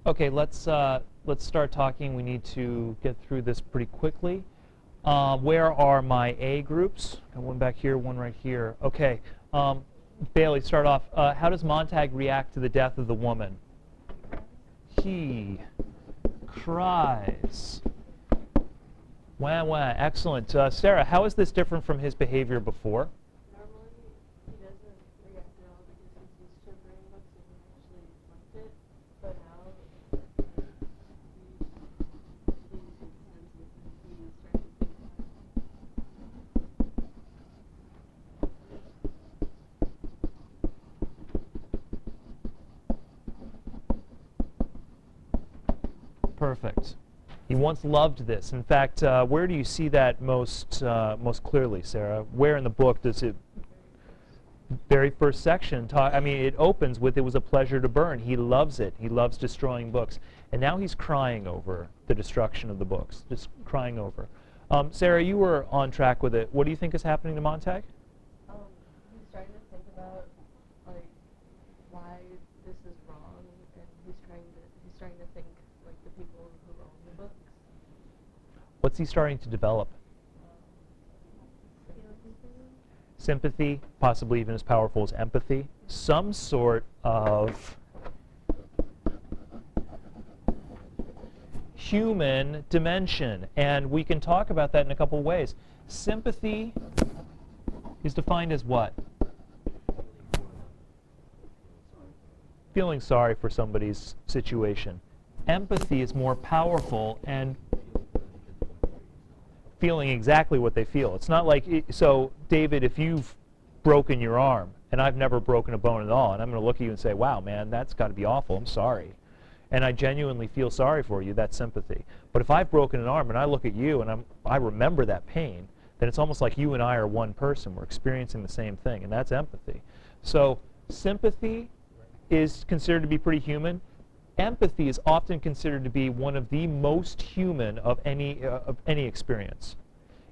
Okay, let's start talking. We need to get through this pretty quickly. Where are my A groups? Got one back here, one right here. Okay, Bailey, start off. How does Montag react to the death of the woman? He cries. Wah, wah. Excellent. Sarah, how is this different from his behavior before? Normally, he doesn't react at all because he's used to reading books and he actually liked it. But now, he's sensitive and he's starting to think about it. Perfect. He once loved this. In fact, where do you see that most clearly, Sarah? Where in the book does it? Very first section. It opens with "It was a pleasure to burn." He loves it. He loves destroying books, and now he's crying over the destruction of the books. Just crying over. Sarah, you were on track with it. What do you think is happening to Montag? He's starting to think about like why this is wrong, and he's starting to think like the people who own the books. What's he starting to develop? Sympathy, possibly even as powerful as empathy. Some sort of human dimension. And we can talk about that in a couple of ways. Sympathy is defined as what? Feeling sorry for somebody's situation. Empathy is more powerful and feeling exactly what they feel. It's not like, so David, if you've broken your arm, and I've never broken a bone at all, and I'm going to look at you and say, wow, man, that's got to be awful, I'm sorry. And I genuinely feel sorry for you, that's sympathy. But if I've broken an arm and I look at you and I remember that pain, then it's almost like you and I are one person. We're experiencing the same thing, and that's empathy. So sympathy is considered to be pretty human. Empathy is often considered to be one of the most human of any experience.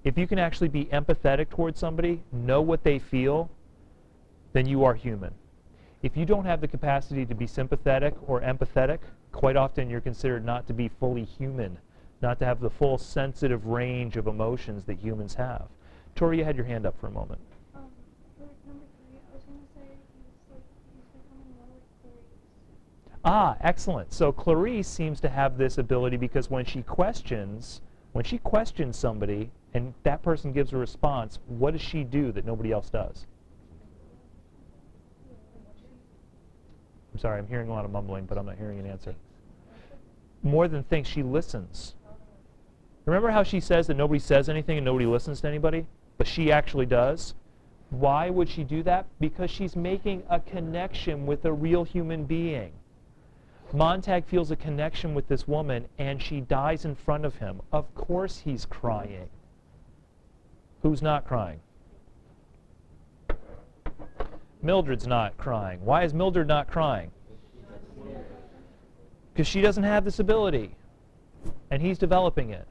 If you can actually be empathetic towards somebody, know what they feel, then you are human. If you don't have the capacity to be sympathetic or empathetic, quite often you're considered not to be fully human, not to have the full sensitive range of emotions that humans have. Tori, you had your hand up for a moment. For number 3, I was going to say he's becoming more like Clarice. Ah, excellent. So Clarice seems to have this ability because when she questions somebody and that person gives a response, what does she do that nobody else does? I'm sorry, I'm hearing a lot of mumbling, but I'm not hearing an answer. More than thinks, she listens. Remember how she says that nobody says anything and nobody listens to anybody? But she actually does. Why would she do that? Because she's making a connection with a real human being. Montag feels a connection with this woman, and she dies in front of him. Of course he's crying. Who's not crying? Mildred's not crying. Why is Mildred not crying? Because she doesn't have this ability, and he's developing it.